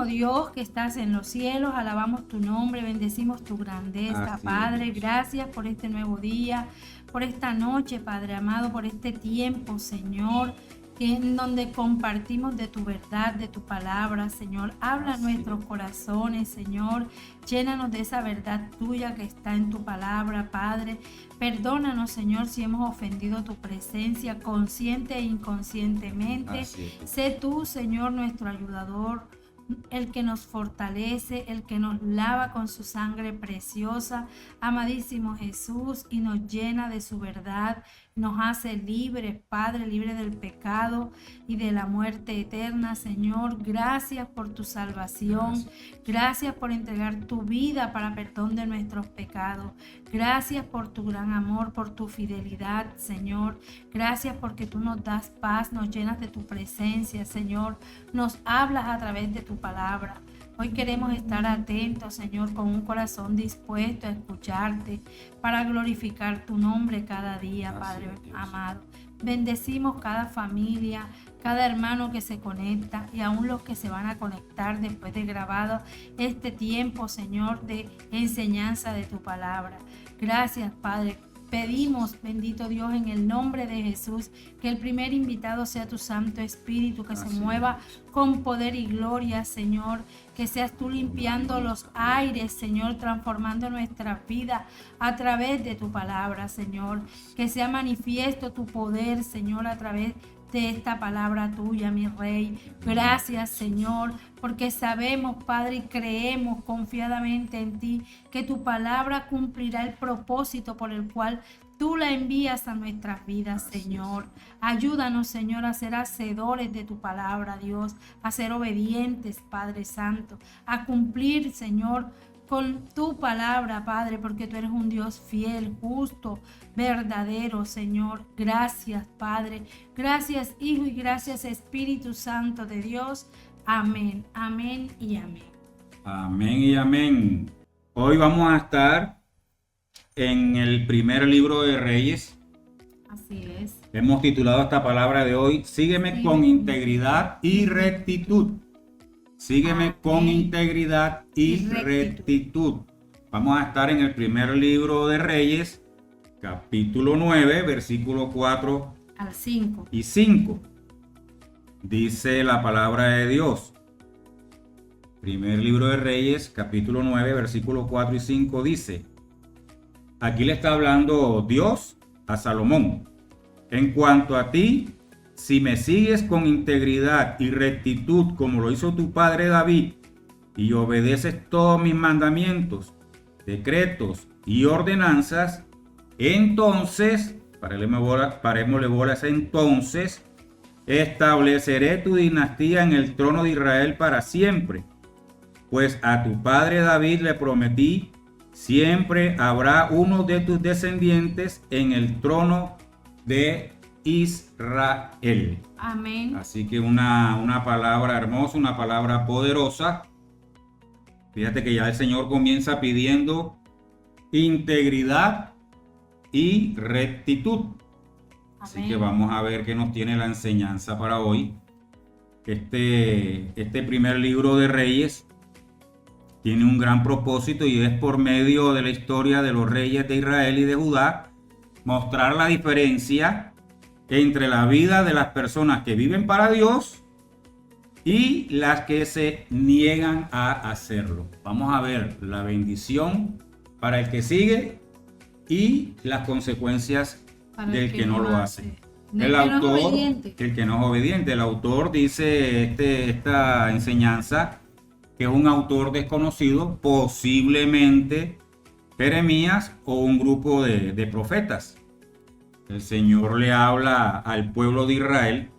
Santísimo Dios que estás en los cielos, alabamos tu nombre, bendecimos tu grandeza, Así Padre. es. Gracias por este nuevo día, por esta noche, Padre amado, por este tiempo, Señor, en donde compartimos de tu verdad, de tu palabra, Señor. Habla a nuestros corazones, Señor. Llénanos de esa verdad tuya que está en tu palabra, Padre. Perdónanos, Señor, si hemos ofendido tu presencia consciente e inconscientemente. Sé tú, Señor, nuestro ayudador, el que nos fortalece, el que nos lava con su sangre preciosa, amadísimo Jesús, y nos llena de su verdad, nos hace libres, Padre, libre del pecado y de la muerte eterna. Señor, gracias por tu salvación, gracias por entregar tu vida para perdón de nuestros pecados, gracias por tu gran amor, por tu fidelidad, Señor, gracias porque tú nos das paz, nos llenas de tu presencia, Señor, nos hablas a través de tu palabra. Hoy queremos estar atentos, Señor, con un corazón dispuesto a escucharte para glorificar tu nombre cada día, Padre amado. Bendecimos cada familia, cada hermano que se conecta y aún los que se van a conectar después de grabado este tiempo, Señor, de enseñanza de tu palabra. Gracias, Padre. Pedimos, bendito Dios, en el nombre de Jesús, que el primer invitado sea tu Santo Espíritu, que se mueva con poder y gloria, Señor, que seas tú limpiando los aires, Señor, transformando nuestra vida a través de tu palabra, Señor, que sea manifiesto tu poder, Señor, a través de esta palabra tuya, mi Rey. Gracias, Señor, porque sabemos, Padre, y creemos confiadamente en ti, que tu palabra cumplirá el propósito por el cual tú la envías a nuestras vidas, Señor. Ayúdanos, Señor, a ser hacedores de tu palabra, Dios, a ser obedientes, Padre Santo, a cumplir, Señor, con tu palabra, Padre, porque tú eres un Dios fiel, justo, verdadero, Señor. Gracias, Padre. Gracias, Hijo, y gracias, Espíritu Santo de Dios. Amén, amén y amén. Amén y amén. Hoy vamos a estar en el primer libro de Reyes. Así es. Hemos titulado esta palabra de hoy, Sígueme con integridad y rectitud. Sígueme con integridad y rectitud. Vamos a estar en el primer libro de Reyes, capítulo 9, versículo 4 al 5 y 5. Dice la palabra de Dios. Primer libro de Reyes, capítulo 9, versículo 4 y 5 dice. Aquí le está hablando Dios a Salomón. En cuanto a ti, si me sigues con integridad y rectitud como lo hizo tu padre David, y obedeces todos mis mandamientos, decretos y ordenanzas, entonces, parémosle bolas, entonces, estableceré tu dinastía en el trono de Israel para siempre. Pues a tu padre David le prometí, siempre habrá uno de tus descendientes en el trono de Israel. Amén. Así que una palabra hermosa, una palabra poderosa. Fíjate que ya el Señor comienza pidiendo integridad y rectitud. Así Amén. que vamos a ver qué nos tiene la enseñanza para hoy. Este primer libro de Reyes tiene un gran propósito y es por medio de la historia de los reyes de Israel y de Judá mostrar la diferencia entre la vida de las personas que viven para Dios y las que se niegan a hacerlo. Vamos a ver la bendición para el que sigue y las consecuencias para del que no lo hace. El que no es obediente. El autor dice esta enseñanza que es un autor desconocido, posiblemente Jeremías o un grupo de profetas. El Señor le habla al pueblo de Israel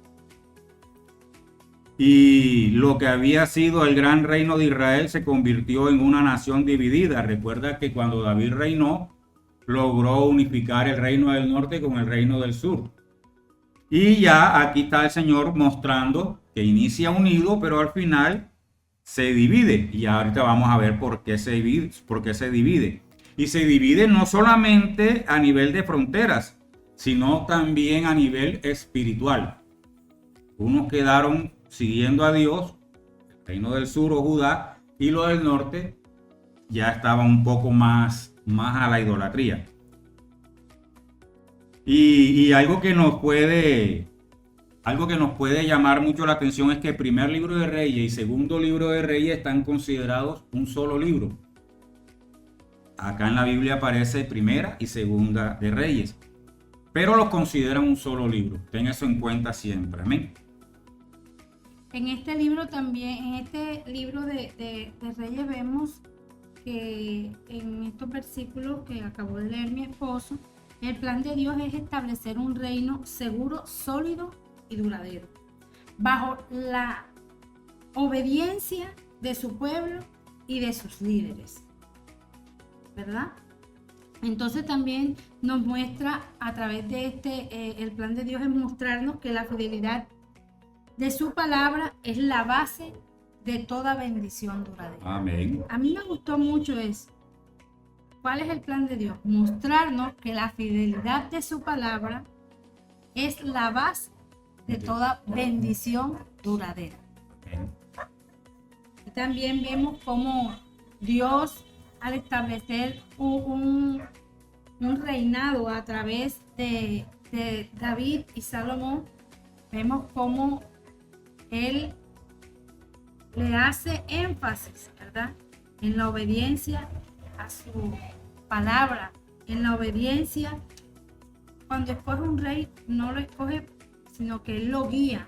y lo que había sido el gran reino de Israel se convirtió en una nación dividida. Recuerda que cuando David reinó, logró unificar el reino del norte con el reino del sur. Y ya aquí está el Señor mostrando que inicia unido, pero al final se divide. Y ahorita vamos a ver por qué se divide. Y se divide no solamente a nivel de fronteras, sino también a nivel espiritual. Unos quedaron siguiendo a Dios, reino del sur o Judá, y lo del norte ya estaba un poco más a la idolatría. Y algo que nos puede llamar mucho la atención es que el primer libro de Reyes y segundo libro de Reyes están considerados un solo libro. Acá en la Biblia aparece primera y segunda de Reyes, pero los consideran un solo libro. Ten eso en cuenta siempre. Amén. En este libro también, en este libro de Reyes vemos que en estos versículos que acabó de leer mi esposo, el plan de Dios es establecer un reino seguro, sólido y duradero, bajo la obediencia de su pueblo y de sus líderes, ¿verdad? Entonces también nos muestra a través de el plan de Dios es mostrarnos que la fidelidad de su palabra es la base de toda bendición duradera. Amén. A mí me gustó mucho eso. ¿Cuál es el plan de Dios? Mostrarnos que la fidelidad de su palabra es la base de toda bendición duradera. Amén. Y también vemos cómo Dios, al establecer un reinado a través de David y Salomón, vemos cómo Él le hace énfasis, ¿verdad?, en la obediencia a su palabra, en la obediencia. Cuando escoge un rey, no lo escoge, sino que Él lo guía,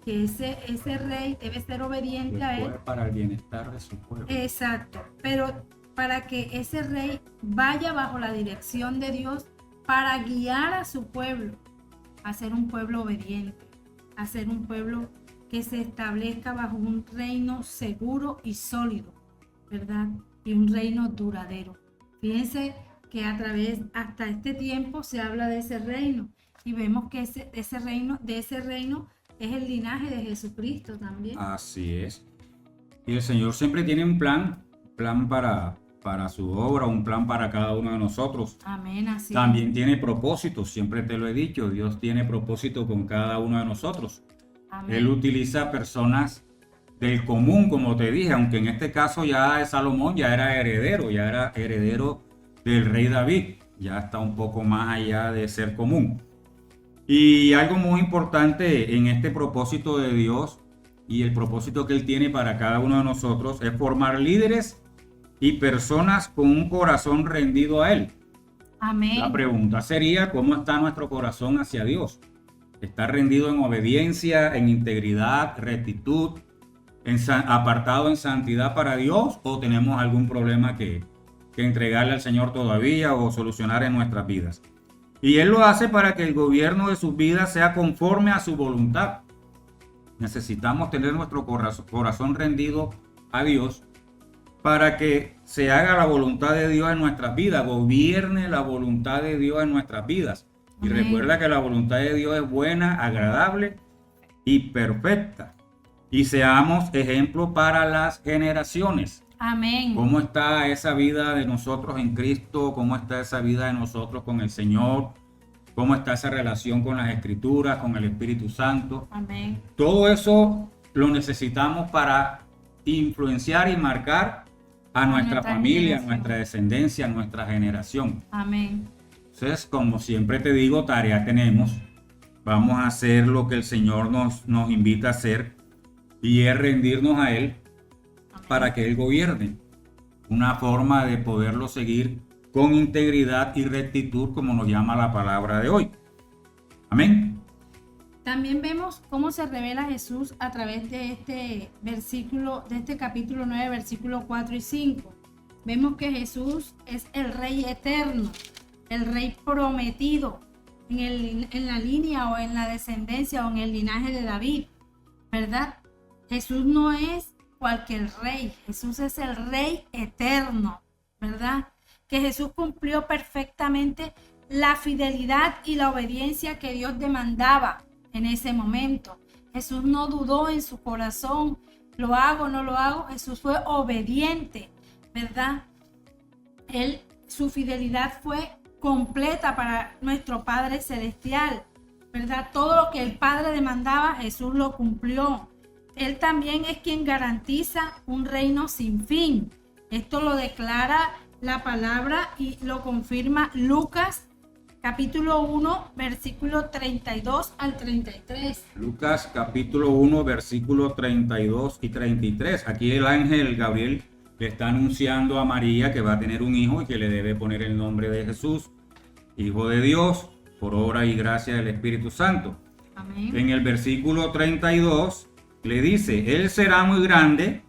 que ese rey debe ser obediente a Él. Para el bienestar de su pueblo. Exacto, pero para que ese rey vaya bajo la dirección de Dios para guiar a su pueblo a ser un pueblo obediente, a ser un pueblo que se establezca bajo un reino seguro y sólido, ¿verdad? Y un reino duradero. Fíjense que a través, hasta este tiempo se habla de ese reino y vemos que de ese reino es el linaje de Jesucristo también. Así es. Y el Señor siempre tiene un plan para su obra, un plan para cada uno de nosotros. Amén, así También es. tiene propósitos, siempre te lo he dicho, Dios tiene propósito con cada uno de nosotros. Amén. Él utiliza personas del común, como te dije, aunque en este caso ya Salomón ya era heredero del rey David, ya está un poco más allá de ser común. Y algo muy importante en este propósito de Dios y el propósito que Él tiene para cada uno de nosotros es formar líderes y personas con un corazón rendido a Él. Amén. La pregunta sería, ¿cómo está nuestro corazón hacia Dios? ¿Está rendido en obediencia, en integridad, rectitud, apartado en santidad para Dios? ¿O tenemos algún problema que entregarle al Señor todavía o solucionar en nuestras vidas? Y Él lo hace para que el gobierno de sus vidas sea conforme a su voluntad. Necesitamos tener nuestro corazón rendido a Dios para que se haga la voluntad de Dios en nuestras vidas, gobierne la voluntad de Dios en nuestras vidas. Y Amén. recuerda que la voluntad de Dios es buena, agradable y perfecta. Y seamos ejemplo para las generaciones. Amén. ¿Cómo está esa vida de nosotros en Cristo? ¿Cómo está esa vida de nosotros con el Señor? ¿Cómo está esa relación con las Escrituras, con el Espíritu Santo? Amén. Todo eso lo necesitamos para influenciar y marcar a nuestra familia, a generación. nuestra descendencia, a nuestra generación. Amén. Entonces, como siempre te digo, tarea tenemos. Vamos a hacer lo que el Señor nos invita a hacer, y es rendirnos a Él para que Él gobierne. Una forma de poderlo seguir con integridad y rectitud, como nos llama la palabra de hoy. Amén. También vemos cómo se revela Jesús a través de este versículo, de este capítulo 9, versículos 4 y 5. Vemos que Jesús es el Rey eterno, el Rey prometido en la línea o en la descendencia o en el linaje de David, ¿verdad? Jesús no es cualquier rey, Jesús es el Rey eterno, ¿verdad? Que Jesús cumplió perfectamente la fidelidad y la obediencia que Dios demandaba en ese momento. Jesús no dudó en su corazón, lo hago, no lo hago. Jesús fue obediente, ¿verdad? Su fidelidad fue completa para nuestro Padre Celestial, ¿verdad? Todo lo que el Padre demandaba, Jesús lo cumplió. Él también es quien garantiza un reino sin fin. Esto lo declara la palabra y lo confirma Lucas capítulo 1, versículo 32 al 33. Lucas capítulo 1, versículos 32 y 33. Aquí el ángel Gabriel le está anunciando a María que va a tener un hijo y que le debe poner el nombre de Jesús, Hijo de Dios, por obra y gracia del Espíritu Santo. Amén. En el versículo 32 le dice, Él será muy grande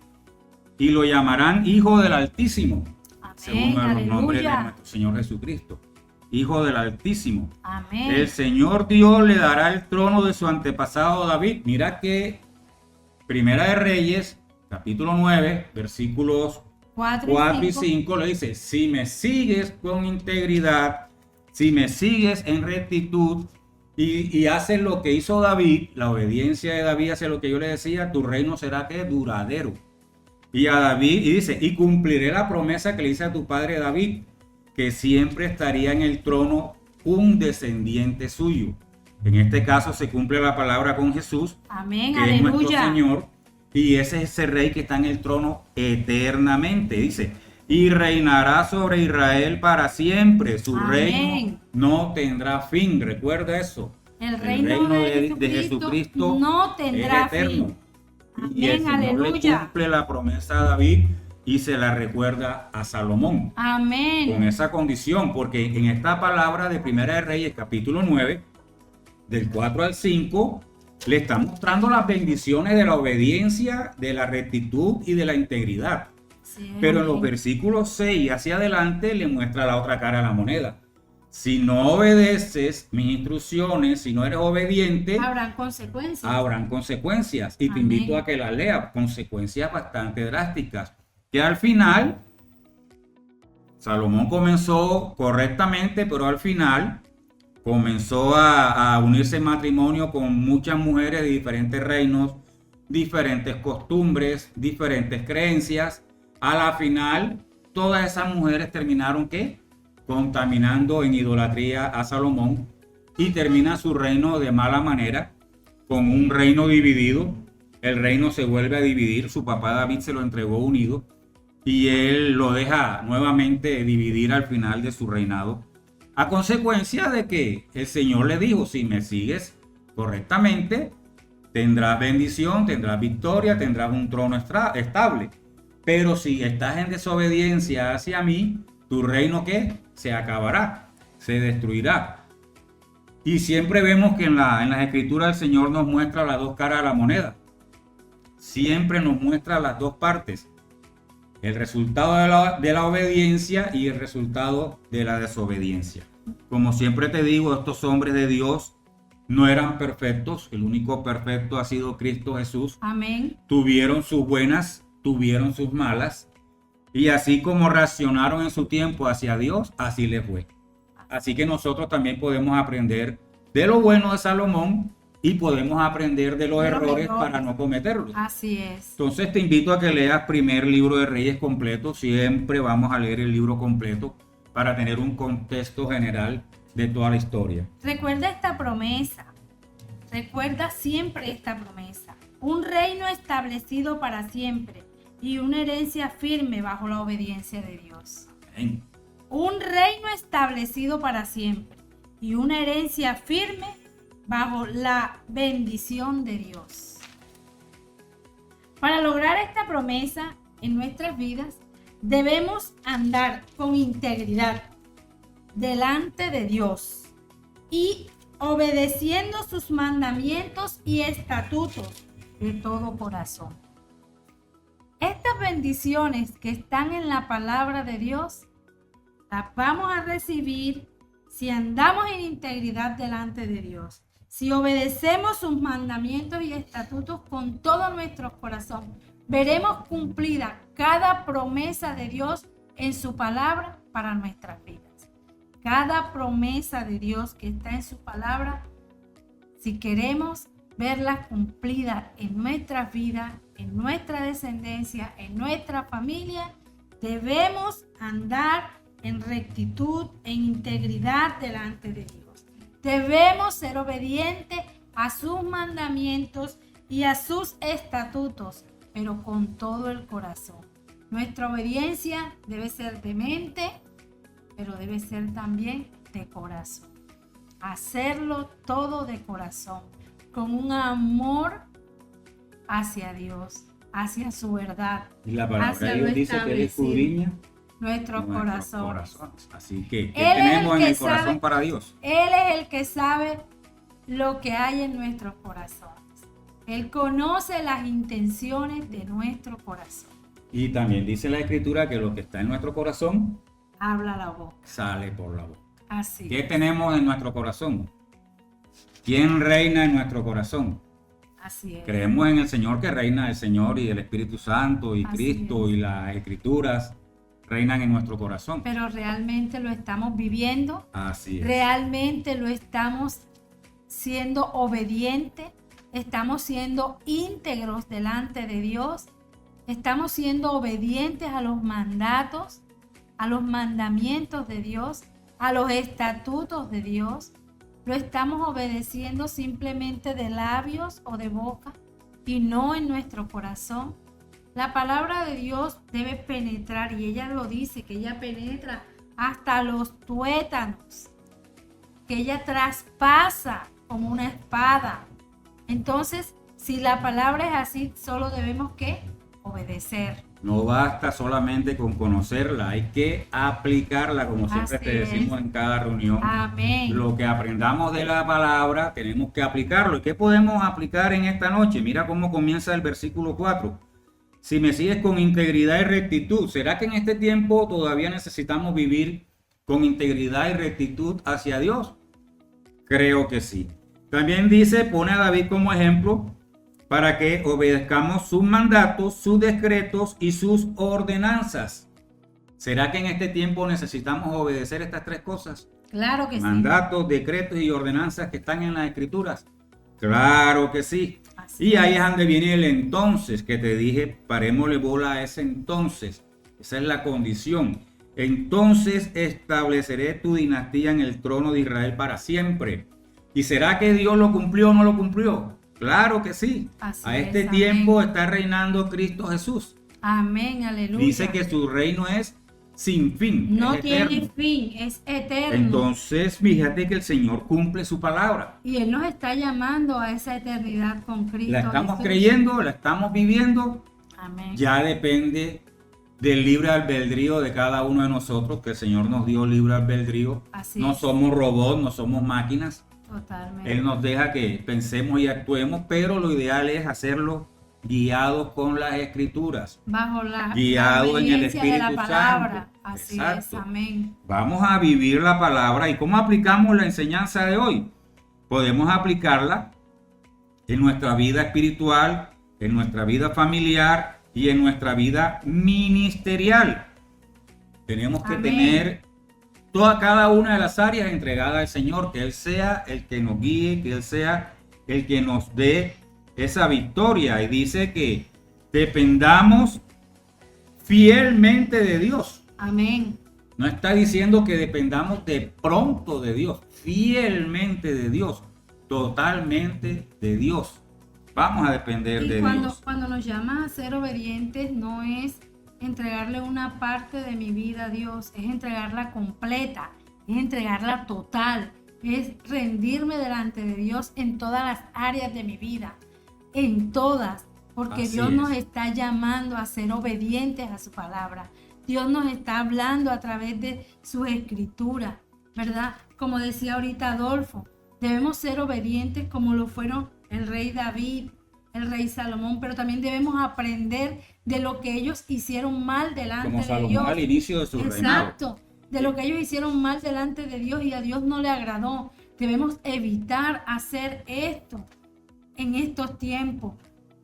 y lo llamarán Hijo del Altísimo, según los nombres de nuestro Señor Jesucristo. Hijo del Altísimo. Amén. El Señor Dios le dará el trono de su antepasado David. Mira que Primera de Reyes, capítulo 9, versículos 4 y 5 le dice, si me sigues con integridad, si me sigues en rectitud y haces lo que hizo David, la obediencia de David hacia lo que yo le decía, tu reino será que duradero. Y a David, y dice, y cumpliré la promesa que le hice a tu padre David, que siempre estaría en el trono un descendiente suyo. En este caso se cumple la palabra con Jesús, amén, que aleluya, es nuestro Señor, y ese es ese rey que está en el trono eternamente, dice, y reinará sobre Israel para siempre, su amén. reino no tendrá fin, recuerda eso. El reino de Jesucristo no tendrá fin. Amén, y el Señor aleluya, le cumple la promesa a David y se la recuerda a Salomón. Amén. Con esa condición, porque en esta palabra de Primera de Reyes, capítulo 9, del 4 al 5, le está mostrando las bendiciones de la obediencia, de la rectitud y de la integridad. Sí, pero en los versículos 6 hacia adelante le muestra la otra cara de la moneda. Si no obedeces mis instrucciones, si no eres obediente, habrán consecuencias. Habrán consecuencias. Y te amén, invito a que las leas, consecuencias bastante drásticas. Que al final, Salomón comenzó correctamente, pero al final comenzó a unirse en matrimonio con muchas mujeres de diferentes reinos, diferentes costumbres, diferentes creencias. A la final, todas esas mujeres terminaron, ¿qué? Contaminando en idolatría a Salomón, y termina su reino de mala manera, con un reino dividido. El reino se vuelve a dividir, su papá David se lo entregó unido, y él lo deja nuevamente dividir al final de su reinado, a consecuencia de que el Señor le dijo, si me sigues correctamente, tendrás bendición, tendrás victoria, tendrás un trono estable. Pero si estás en desobediencia hacia mí, tu reino, ¿qué? Se acabará, se destruirá. Y siempre vemos que en las escrituras el Señor nos muestra las dos caras de la moneda. Siempre nos muestra las dos partes. El resultado de la obediencia y el resultado de la desobediencia. Como siempre te digo, estos hombres de Dios no eran perfectos. El único perfecto ha sido Cristo Jesús. Amén. Tuvieron sus buenas, tuvieron sus malas. Y así como reaccionaron en su tiempo hacia Dios, así les fue. Así que nosotros también podemos aprender de lo bueno de Salomón y podemos aprender de los errores para no cometerlos. Así es. Entonces te invito a que leas primer libro de Reyes completo. Siempre vamos a leer el libro completo para tener un contexto general de toda la historia. Recuerda esta promesa. Recuerda siempre esta promesa. Un reino establecido para siempre y una herencia firme bajo la obediencia de Dios. Amén. Un reino establecido para siempre y una herencia firme bajo la bendición de Dios. Para lograr esta promesa en nuestras vidas, debemos andar con integridad delante de Dios y obedeciendo sus mandamientos y estatutos de todo corazón. Estas bendiciones que están en la palabra de Dios, las vamos a recibir si andamos en integridad delante de Dios. Si obedecemos sus mandamientos y estatutos con todo nuestro corazón, veremos cumplida cada promesa de Dios en su palabra para nuestras vidas. Cada promesa de Dios que está en su palabra, si queremos verla cumplida en nuestras vidas, en nuestra descendencia, en nuestra familia, debemos andar en rectitud, en integridad delante de Dios. Debemos ser obedientes a sus mandamientos y a sus estatutos, pero con todo el corazón. Nuestra obediencia debe ser de mente, pero debe ser también de corazón. Hacerlo todo de corazón, con un amor hacia Dios, hacia su verdad. Y la palabra hacia de Dios lo dice que Él escudriña nuestros corazones. Así que, ¿qué Él es tenemos el en que el corazón sabe, para Dios? Él es el que sabe lo que hay en nuestros corazones. Él conoce las intenciones de nuestro corazón. Y también dice la Escritura que lo que está en nuestro corazón Habla la boca. sale por la boca. Así. ¿Qué tenemos en nuestro corazón? ¿Quién reina en nuestro corazón? Así es. Creemos en el Señor, que reina el Señor y el Espíritu Santo y Así Cristo es. y las Escrituras reinan en nuestro corazón. Pero realmente lo estamos viviendo. Así es. Realmente lo estamos siendo obedientes. Estamos siendo íntegros delante de Dios. Estamos siendo obedientes a los mandatos, a los mandamientos de Dios, a los estatutos de Dios. Lo estamos obedeciendo simplemente de labios o de boca y no en nuestro corazón. La palabra de Dios debe penetrar, y ella lo dice, que ella penetra hasta los tuétanos, que ella traspasa como una espada. Entonces, si la palabra es así, solo debemos ¿qué? Obedecer. No basta solamente con conocerla, hay que aplicarla, como siempre Así te decimos es. en cada reunión. Amén. Lo que aprendamos de la palabra tenemos que aplicarlo. ¿Y qué podemos aplicar en esta noche? Mira cómo comienza el versículo 4. Si me sigues con integridad y rectitud, ¿será que en este tiempo todavía necesitamos vivir con integridad y rectitud hacia Dios? Creo que sí. También dice, pone a David como ejemplo para que obedezcamos sus mandatos, sus decretos y sus ordenanzas. ¿Será que en este tiempo necesitamos obedecer estas tres cosas? Claro que Mandatos, decretos y ordenanzas que están en las Escrituras. Claro que sí. Así Y ahí es. es donde viene el entonces que te dije, parémosle bola a ese entonces. Esa es la condición. Entonces estableceré tu dinastía en el trono de Israel para siempre. ¿Y será que Dios lo cumplió o no lo cumplió? Claro que sí. Así A es, este amén. tiempo está reinando Cristo Jesús. Amén, aleluya. Dice que su reino es sin fin. no es tiene eterno. fin, es eterno. Entonces, fíjate que el Señor cumple su palabra. Y Él nos está llamando a esa eternidad con Cristo. La estamos Jesús. creyendo, la estamos viviendo. Amén. Ya depende del libre albedrío de cada uno de nosotros, que el Señor nos dio libre albedrío. Así No es. somos robots, no somos máquinas. Totalmente. Él nos deja que pensemos y actuemos, pero lo ideal es hacerlo guiados con las Escrituras. Bajo la Guiado en el obediencia de la Espíritu palabra. Santo. Así Exacto. es, amén. Vamos a vivir la palabra. ¿Y cómo aplicamos la enseñanza de hoy? Podemos aplicarla en nuestra vida espiritual, en nuestra vida familiar y en nuestra vida ministerial. Tenemos que Amén. tener cada una de las áreas entregadas al Señor, que Él sea el que nos guíe, que Él sea el que nos dé esa victoria. Y dice que dependamos fielmente de Dios. Amén. No está diciendo que dependamos de pronto de Dios, fielmente de Dios, totalmente de Dios. Vamos a depender Y de Dios. cuando nos llama a ser obedientes, no es entregarle una parte de mi vida a Dios, es entregarla completa, es entregarla total, es rendirme delante de Dios en todas las áreas de mi vida, en todas, porque Así Dios es. nos está llamando a ser obedientes a su palabra. Dios nos está hablando a través de su escritura, ¿verdad? Como decía ahorita Adolfo, debemos ser obedientes como lo fueron el rey David, el rey Salomón, pero también debemos aprender de lo que ellos hicieron mal delante Como de Salomón Dios. al inicio de su reinado. Exacto, de lo que ellos hicieron mal delante de Dios y a Dios no le agradó. Debemos evitar hacer esto en estos tiempos.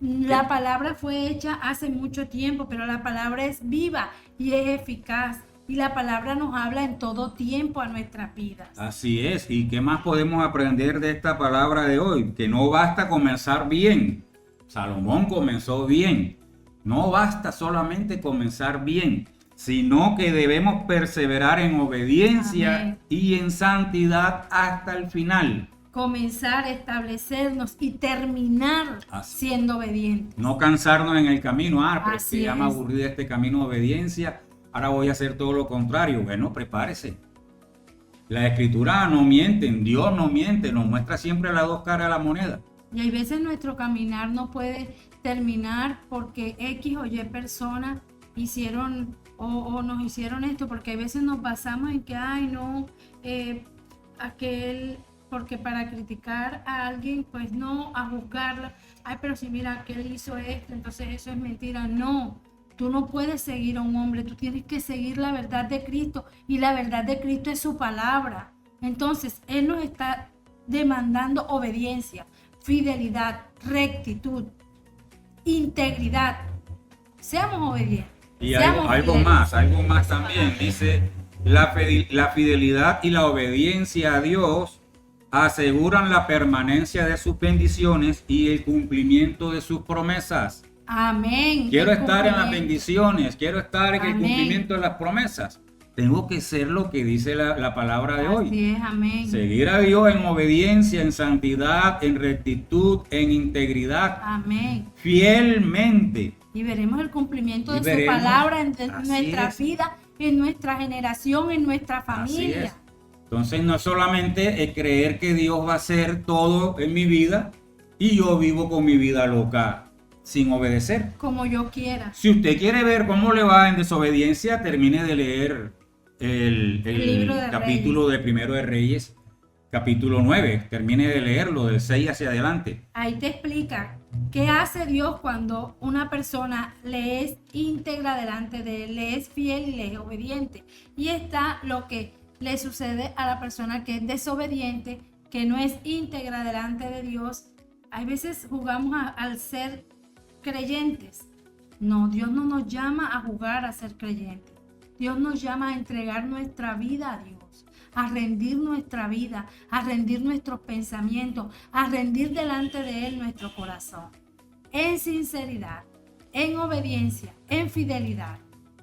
La palabra fue hecha hace mucho tiempo, pero la palabra es viva y es eficaz. Y la palabra nos habla en todo tiempo a nuestras vidas. Así es. ¿Y qué más podemos aprender de esta palabra de hoy? Que no basta comenzar bien. Salomón comenzó bien. No basta solamente comenzar bien, sino que debemos perseverar en obediencia Amén. y en santidad hasta el final. comenzar a establecernos y terminar Así. siendo obedientes. No cansarnos en el camino. Pero es que Así ya me es. aburrí de este camino de obediencia. Ahora voy a hacer todo lo contrario. Bueno, prepárese. La escritura no mienten, Dios no miente, nos muestra siempre las dos caras de la moneda. Y hay veces nuestro caminar no puede terminar porque X o Y personas hicieron o nos hicieron esto, porque a veces nos basamos en que, ay no, aquel, porque para criticar a alguien, pues no, a juzgarla, ay pero si mira, aquel hizo esto, entonces eso es mentira. No, tú no puedes seguir a un hombre, tú tienes que seguir la verdad de Cristo, y la verdad de Cristo es su palabra. Entonces, Él nos está demandando obediencia, fidelidad, rectitud, integridad. Seamos obedientes. Y seamos algo más también. Dice, la fidelidad y la obediencia a Dios aseguran la permanencia de sus bendiciones y el cumplimiento de sus promesas. Amén. Quiero estar en las bendiciones, quiero estar en el Amén. cumplimiento de las promesas. Tengo que ser lo que dice la palabra de hoy. Así es, amén. Seguir a Dios en obediencia, en santidad, en rectitud, en integridad, Amén. fielmente. Y veremos el cumplimiento Y de veremos. su palabra en Así nuestra es. vida, en nuestra generación, en nuestra Así familia. es. Entonces no es solamente creer que Dios va a hacer todo en mi vida y yo vivo con mi vida loca sin obedecer. Como yo quiera. Si usted quiere ver cómo le va en desobediencia, termine de leer el libro de capítulo de Primero de Reyes, capítulo 9. Termine de leerlo del 6 hacia adelante. Ahí te explica qué hace Dios cuando una persona le es íntegra delante de Él, le es fiel y le es obediente. Y está lo que le sucede a la persona que es desobediente, que no es íntegra delante de Dios. Hay veces jugamos al ser creyentes. No, Dios no nos llama a jugar a ser creyentes. Dios nos llama a entregar nuestra vida a Dios, a rendir nuestra vida, a rendir nuestros pensamientos, a rendir delante de Él nuestro corazón, en sinceridad, en obediencia, en fidelidad.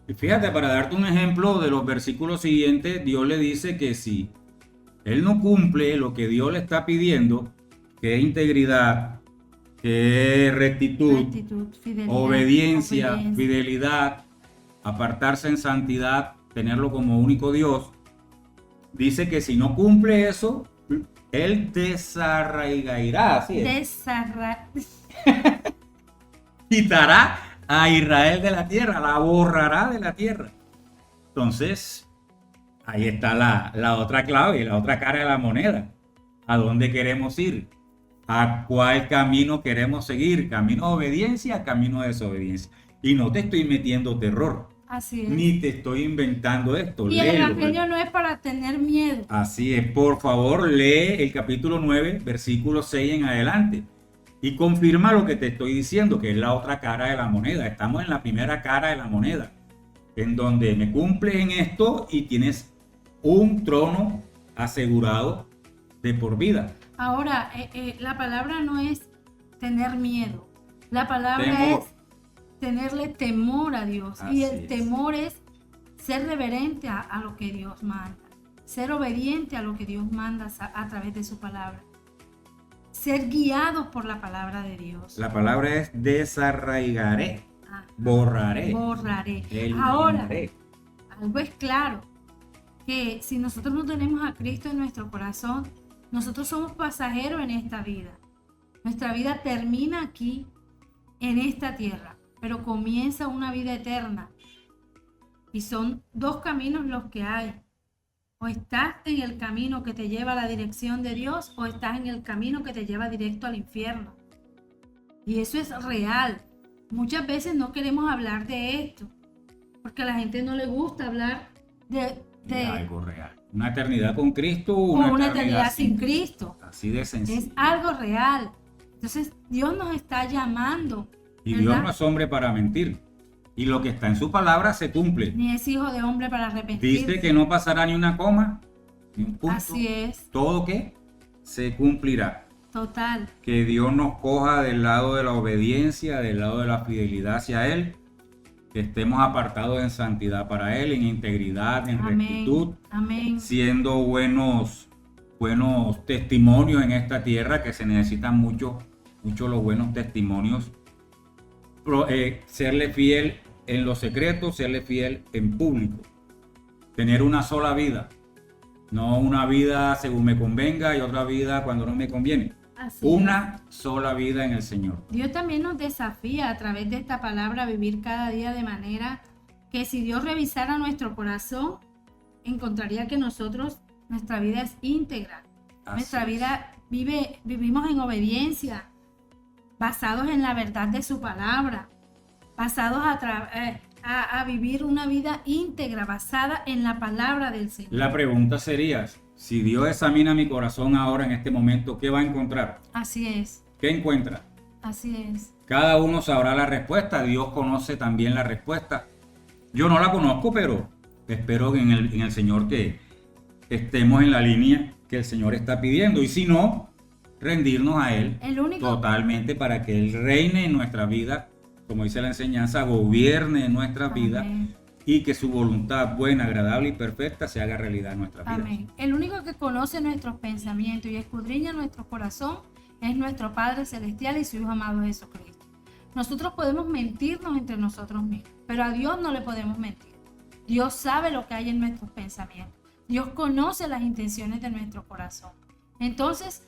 Y fíjate, para darte un ejemplo de los versículos siguientes, Dios le dice que si él no cumple lo que Dios le está pidiendo, que es integridad, que es rectitud, fidelidad, obediencia, fidelidad, apartarse en santidad, tenerlo como único Dios, dice que si no cumple eso, él desarraigará, así es, quitará a Israel de la tierra, la borrará de la tierra. Entonces, ahí está la otra clave, la otra cara de la moneda. ¿A dónde queremos ir? ¿A cuál camino queremos seguir? ¿Camino de obediencia? ¿Camino de desobediencia? Y no te estoy metiendo terror. Así es. Ni te estoy inventando esto. Y el evangelio no es para tener miedo. Así es. Por favor, lee el capítulo 9, versículo 6 en adelante. Y confirma lo que te estoy diciendo, que es la otra cara de la moneda. Estamos en la primera cara de la moneda, en donde me cumples en esto y tienes un trono asegurado de por vida. Ahora, la palabra no es tener miedo. La palabra Temor. es tenerle temor a Dios. Así y el es. temor es ser reverente a lo que Dios manda. Ser obediente a lo que Dios manda a través de su palabra. Ser guiados por la palabra de Dios. La palabra es desarraigaré, borraré, Borraré. eliminaré. Ahora, algo es claro, que si nosotros no tenemos a Cristo en nuestro corazón, nosotros somos pasajeros en esta vida. Nuestra vida termina aquí, en esta tierra, pero comienza una vida eterna. Y son dos caminos los que hay. O estás en el camino que te lleva a la dirección de Dios, o estás en el camino que te lleva directo al infierno. Y eso es real. Muchas veces no queremos hablar de esto, porque a la gente no le gusta hablar de algo real. Una eternidad con Cristo o o una eternidad sin Cristo. Así de sencillo. Es algo real. Entonces Dios nos está llamando. Y ¿verdad? Dios no es hombre para mentir. Y lo que está en su palabra se cumple. Ni es hijo de hombre para arrepentirse. Dice que no pasará ni una coma, ni un punto. Así es. Todo que se cumplirá. Total. Que Dios nos coja del lado de la obediencia, del lado de la fidelidad hacia Él. Que estemos apartados en santidad para Él, en integridad, en Amén. rectitud. Amén. Siendo buenos buenos testimonios en esta tierra, que se necesitan mucho los buenos testimonios. Serle fiel en lo secreto, serle fiel en público. Tener una sola vida, no una vida según me convenga y otra vida cuando no me conviene. Una sola vida en el Señor. Dios también nos desafía a través de esta palabra a vivir cada día de manera que si Dios revisara nuestro corazón, encontraría que nuestra vida es íntegra. Nuestra vida vivimos en obediencia, basados en la verdad de su palabra, basados a vivir una vida íntegra, basada en la palabra del Señor. La pregunta sería, si Dios examina mi corazón ahora en este momento, ¿qué va a encontrar? Así es. ¿Qué encuentra? Así es. Cada uno sabrá la respuesta, Dios conoce también la respuesta. Yo no la conozco, pero espero en el Señor que estemos en la línea que el Señor está pidiendo, y si no, rendirnos a Él totalmente para que Él reine en nuestra vida, como dice la enseñanza, gobierne en nuestras vidas, y que su voluntad buena, agradable y perfecta se haga realidad en nuestras vidas. Amén. El único que conoce nuestros pensamientos y escudriña nuestro corazón es nuestro Padre Celestial y su Hijo amado Jesucristo. Nosotros podemos mentirnos entre nosotros mismos, pero a Dios no le podemos mentir. Dios sabe lo que hay en nuestros pensamientos. Dios conoce las intenciones de nuestro corazón. Entonces,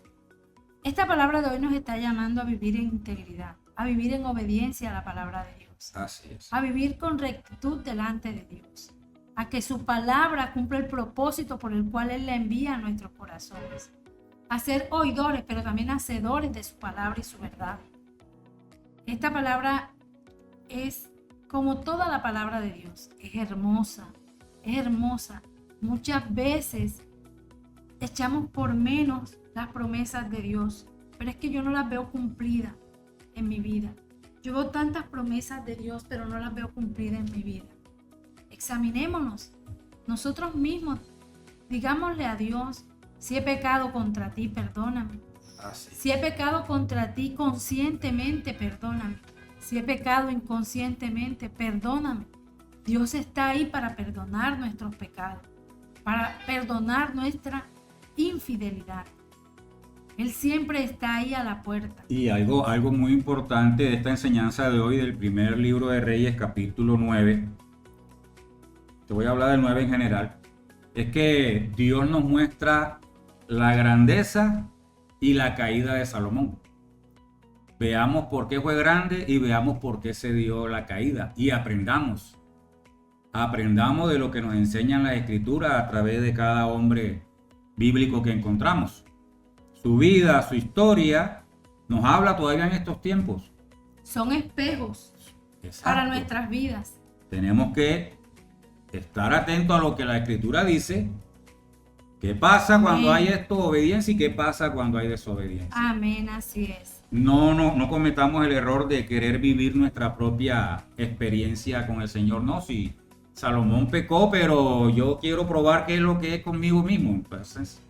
esta palabra de hoy nos está llamando a vivir en integridad, a vivir en obediencia a la palabra de Dios. Así es. A vivir con rectitud delante de Dios, a que su palabra cumpla el propósito por el cual Él la envía a nuestros corazones, a ser oidores, pero también hacedores de su palabra y su verdad. Esta palabra es como toda la palabra de Dios, es hermosa, es hermosa. Muchas veces echamos por menos las promesas de Dios, pero es que yo no las veo cumplidas en mi vida. Yo veo tantas promesas de Dios, pero no las veo cumplidas en mi vida. Examinémonos nosotros mismos. Digámosle a Dios, si he pecado contra ti, perdóname. Si he pecado contra ti conscientemente, perdóname. Si he pecado inconscientemente, perdóname. Dios está ahí para perdonar nuestros pecados, para perdonar nuestra infidelidad. Él siempre está ahí a la puerta. Y algo muy importante de esta enseñanza de hoy del primer libro de Reyes, capítulo 9, te voy a hablar del 9 en general, es que Dios nos muestra la grandeza y la caída de Salomón. Veamos por qué fue grande y veamos por qué se dio la caída, y aprendamos de lo que nos enseñan las escrituras a través de cada hombre bíblico que encontramos. Su vida, su historia, nos habla todavía en estos tiempos. Son espejos. Exacto. Para nuestras vidas. Tenemos que estar atentos a lo que la Escritura dice. ¿Qué pasa cuando hay obediencia y qué pasa cuando hay desobediencia? Amén, así es. No cometamos el error de querer vivir nuestra propia experiencia con el Señor. No, si Salomón pecó, pero yo quiero probar qué es lo que es conmigo mismo. Entonces,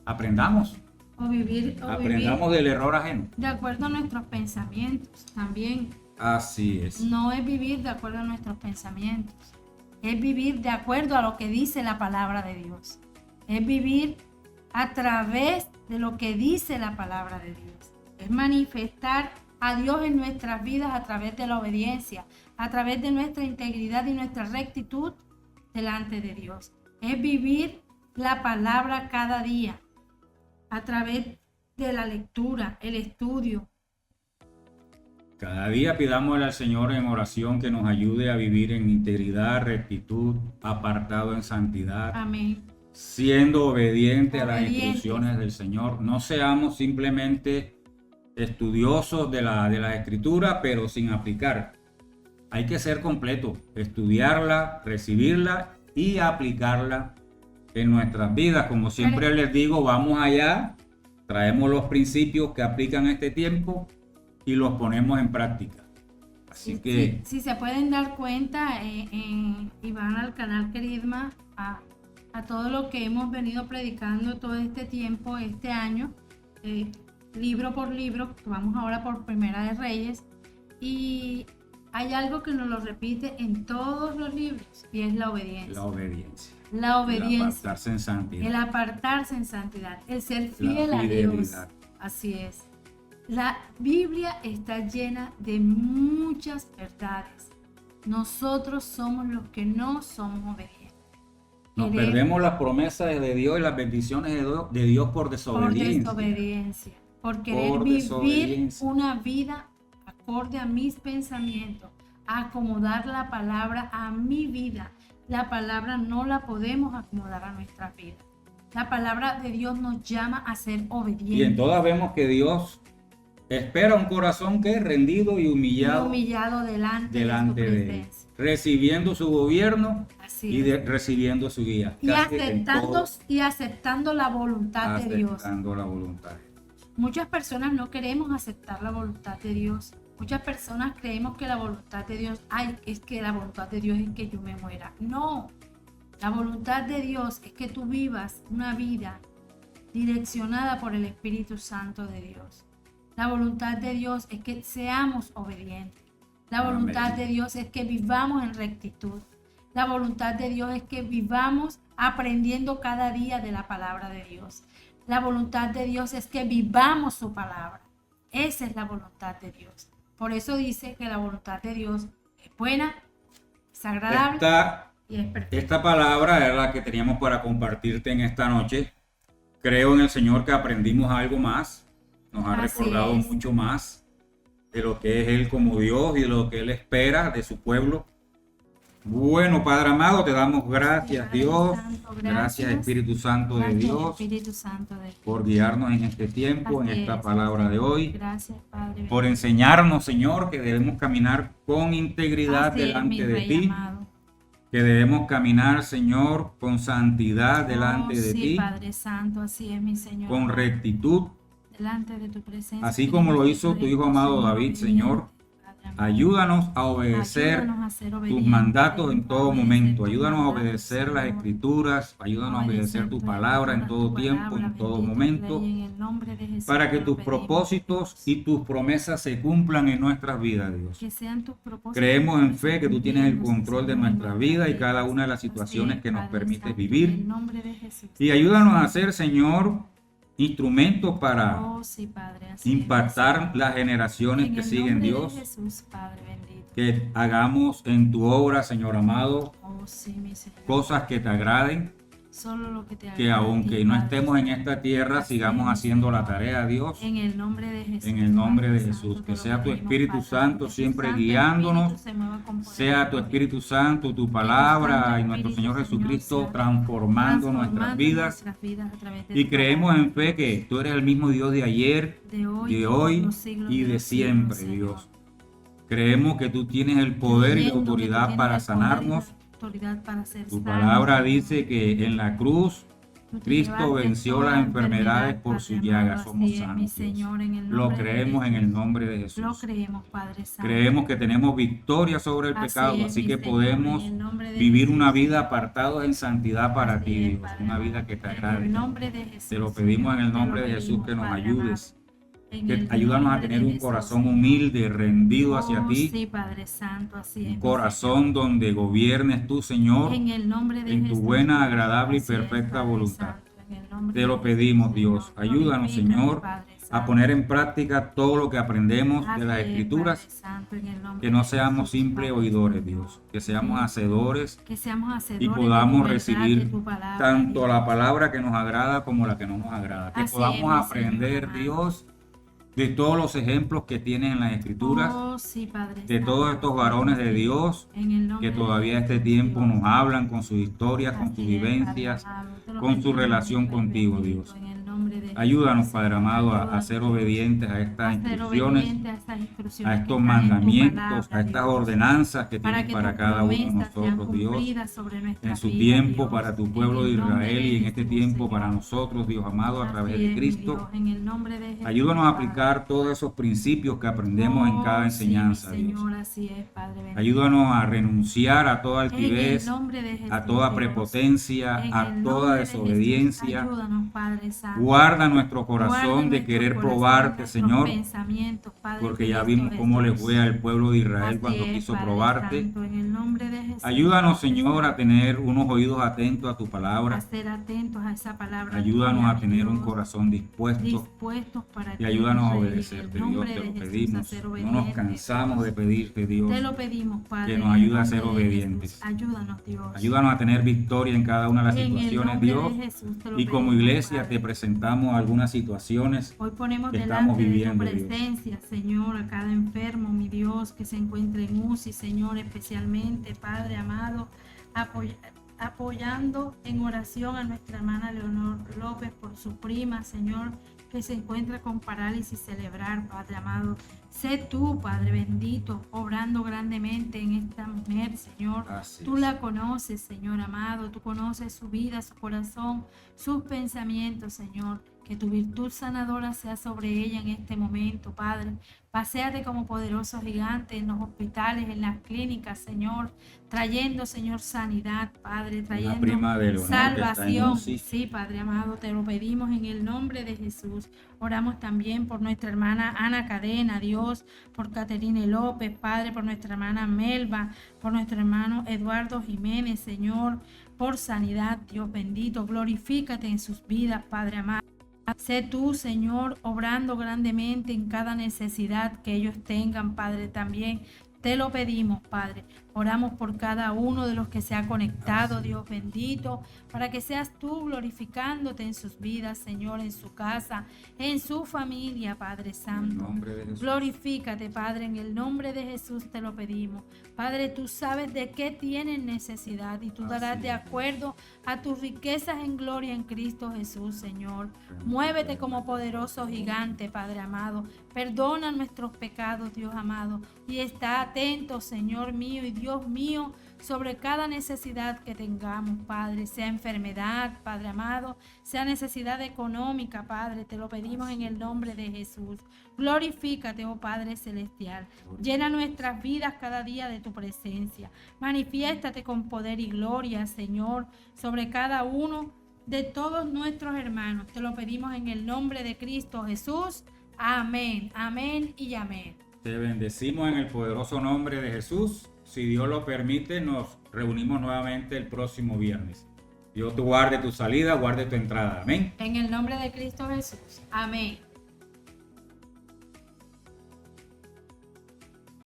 aprendamos. Aprendamos del error ajeno. De acuerdo a nuestros pensamientos también. Así es. No es vivir de acuerdo a nuestros pensamientos. Es vivir de acuerdo a lo que dice la palabra de Dios. Es vivir a través de lo que dice la palabra de Dios. Es manifestar a Dios en nuestras vidas a través de la obediencia, a través de nuestra integridad y nuestra rectitud delante de Dios. Es vivir la palabra cada día, a través de la lectura, el estudio. Cada día pidámosle al Señor en oración que nos ayude a vivir en integridad, rectitud, apartado en santidad. Amén. Siendo obediente a las instrucciones del Señor. No seamos simplemente estudiosos de la Escritura, pero sin aplicar. Hay que ser completo, estudiarla, recibirla y aplicarla en nuestras vidas. Como siempre les digo, vamos allá, traemos los principios que aplican a este tiempo y los ponemos en práctica. Así que... Si se pueden dar cuenta, y van al canal Queridma, a todo lo que hemos venido predicando todo este tiempo, este año, libro por libro, vamos ahora por Primera de Reyes, y hay algo que nos lo repite en todos los libros y es la obediencia. La obediencia. La obediencia. El apartarse en santidad. El apartarse en santidad. El ser fiel La a Dios. fidelidad. Así es. La Biblia está llena de muchas verdades. Nosotros somos los que no somos obedientes. Nos perdemos las promesas de Dios y las bendiciones de Dios por desobediencia. Por desobediencia. Por querer vivir una vida acorde a mis pensamientos. Acomodar la palabra a mi vida. La palabra no la podemos acomodar a nuestra vida. La palabra de Dios nos llama a ser obedientes. Y en todas vemos que Dios espera un corazón que es rendido y humillado, delante de él, recibiendo su gobierno recibiendo su guía. Y aceptando la voluntad de Dios. La voluntad. Muchas personas no queremos aceptar la voluntad de Dios. Muchas personas creemos que la voluntad de Dios, es que la voluntad de Dios es que yo me muera. No, la voluntad de Dios es que tú vivas una vida direccionada por el Espíritu Santo de Dios. La voluntad de Dios es que seamos obedientes. La voluntad de Dios es que vivamos en rectitud. La voluntad de Dios es que vivamos aprendiendo cada día de la palabra de Dios. La voluntad de Dios es que vivamos su palabra. Esa es la voluntad de Dios. Por eso dice que la voluntad de Dios es buena, es agradable y es perfecta. Esta palabra es la que teníamos para compartirte en esta noche. Creo en el Señor que aprendimos algo más. Nos ha recordado mucho más de lo que es Él como Dios y de lo que Él espera de su pueblo. Bueno, Padre amado, te damos gracias, Dios. Gracias, Espíritu Santo de Dios, por guiarnos en este tiempo, en esta palabra de hoy. Gracias, Padre. Por enseñarnos, Señor, que debemos caminar con integridad delante de ti. Que debemos caminar, Señor, con santidad delante de ti. Padre Santo, así es, mi Señor. Con rectitud. Delante de tu presencia. Así como lo hizo tu Hijo amado David, Señor. Ayúdanos a obedecer tus mandatos en todo momento. Ayúdanos a obedecer las escrituras. Ayúdanos a obedecer tu palabra en todo tiempo, en todo momento. Para que tus propósitos y tus promesas se cumplan en nuestras vidas, Dios. Creemos en fe que tú tienes el control de nuestra vida y cada una de las situaciones que nos permites vivir. Y ayúdanos a ser, Señor, instrumentos para impactar las generaciones que siguen, Dios. Que hagamos en tu obra, Señor amado, cosas que te agraden. Que aunque no estemos en esta tierra, sigamos haciendo la tarea, Dios. En el nombre de Jesús. En el nombre de Jesús. Que sea tu Espíritu Santo siempre guiándonos. Sea tu Espíritu Santo, tu palabra y nuestro Señor Jesucristo transformando nuestras vidas. Y creemos en fe que tú eres el mismo Dios de ayer, de hoy y de siempre, Dios. Creemos que tú tienes el poder y la autoridad para sanarnos. Tu palabra dice que en la cruz Cristo venció las enfermedades por su llaga, somos sanos. Lo creemos en el nombre de Jesús. Lo creemos, Padre Santo. Creemos que tenemos victoria sobre el pecado, así que podemos vivir una vida apartados en santidad para ti, Dios, una vida que te agrade. Te lo pedimos en el nombre de Jesús, que nos ayudes. Que ayúdanos a tener un corazón humilde, rendido hacia ti. Sí, Padre Santo, así es. Un corazón donde gobiernes tú, Señor, en tu buena, agradable y perfecta voluntad. Te lo pedimos, Dios. Ayúdanos, Señor, a poner en práctica todo lo que aprendemos de las Escrituras. Que no seamos simples oidores, Dios. Que seamos hacedores y podamos recibir tanto la palabra que nos agrada como la que no nos agrada. Que podamos aprender, Dios, de todos los ejemplos que tienen en las Escrituras, de todos estos varones de Dios que todavía a este tiempo nos hablan con sus historias, con sus vivencias, con su relación contigo, Dios. Ayúdanos, Padre amado, a ser obedientes a estas instrucciones, a estos mandamientos, a estas ordenanzas que tienes para cada uno de nosotros, Dios, en su tiempo para tu pueblo de Israel y en este tiempo para nosotros, Dios amado, a través de Cristo. Ayúdanos a aplicar todos esos principios que aprendemos en cada enseñanza, Dios. Ayúdanos a renunciar a toda altivez, a toda prepotencia, a toda desobediencia guarda nuestro Guarda corazón de nuestro querer corazón, probarte, nuestros Señor, pensamientos, Padre, porque ya Cristo vimos cómo le Jesús. fue al pueblo de Israel Así cuando es, quiso Padre probarte. Santo, en el nombre de Jesús. Ayúdanos, Señor, a tener unos oídos atentos a tu A palabra. ser atentos a esa palabra. Ayúdanos tuya, a tener un Dios, corazón dispuesto dispuestos para y ti, ayúdanos a Rey. obedecerte, En Dios, nombre te de lo Jesús, a pedimos. ser No nos obedientes. cansamos de pedirte, Dios, Te lo pedimos, Padre. que nos en el ayude a ser nombre de obedientes. Jesús. Ayúdanos, Dios. Ayúdanos a tener victoria en cada una de las En el situaciones, nombre Dios. de Jesús te lo Y como pedimos, iglesia Padre. te presentamos algunas situaciones Hoy ponemos que estamos delante de tu viviendo, Dios. presencia, Señor, a cada enfermo, mi Dios, que se encuentre en UCI, Señor, especialmente, Padre amado, apoyando en oración a nuestra hermana Leonor López por su prima, Señor, que se encuentra con parálisis cerebral, Padre amado. Sé tú, Padre bendito, obrando grandemente en esta mujer, Señor. Así Tú es. la conoces, Señor amado. Tú conoces su vida, su corazón, sus pensamientos, Señor. Que tu virtud sanadora sea sobre ella en este momento, Padre. Paséate como poderoso gigante en los hospitales, en las clínicas, Señor. Trayendo, Señor, sanidad, Padre. Trayendo prima de Leonor que está en salvación. UCI. Sí, Padre amado, te lo pedimos en el nombre de Jesús. Oramos también por nuestra hermana Ana Cadena, Dios, por Caterine López, Padre, por nuestra hermana Melba, por nuestro hermano Eduardo Jiménez, Señor, por sanidad, Dios bendito. Glorifícate en sus vidas, Padre amado. Sé tú, Señor, obrando grandemente en cada necesidad que ellos tengan, Padre, también. Te lo pedimos, Padre. Oramos por cada uno de los que se ha conectado, Dios bendito, para que seas tú glorificándote en sus vidas, Señor, en su casa, en su familia, Padre En el Santo. nombre de Jesús. Glorifícate, Padre, en el nombre de Jesús te lo pedimos. Padre, tú sabes de qué tienen necesidad y tú darás Así de es. acuerdo a tus riquezas en gloria en Cristo Jesús, Señor. Muévete como poderoso gigante, Padre amado. Perdona nuestros pecados, Dios amado, y está atento, Señor mío y Dios mío, sobre cada necesidad que tengamos, Padre, sea enfermedad, Padre amado, sea necesidad económica, Padre, te lo pedimos en el nombre de Jesús. Glorifícate, oh Padre celestial. Llena nuestras vidas cada día de tu presencia. Manifiéstate con poder y gloria, Señor, sobre cada uno de todos nuestros hermanos. Te lo pedimos en el nombre de Cristo Jesús. Amén, amén y amén. Te bendecimos en el poderoso nombre de Jesús. Si Dios lo permite, nos reunimos nuevamente el próximo viernes. Dios te guarde tu salida, guarde tu entrada. Amén. En el nombre de Cristo Jesús. Amén.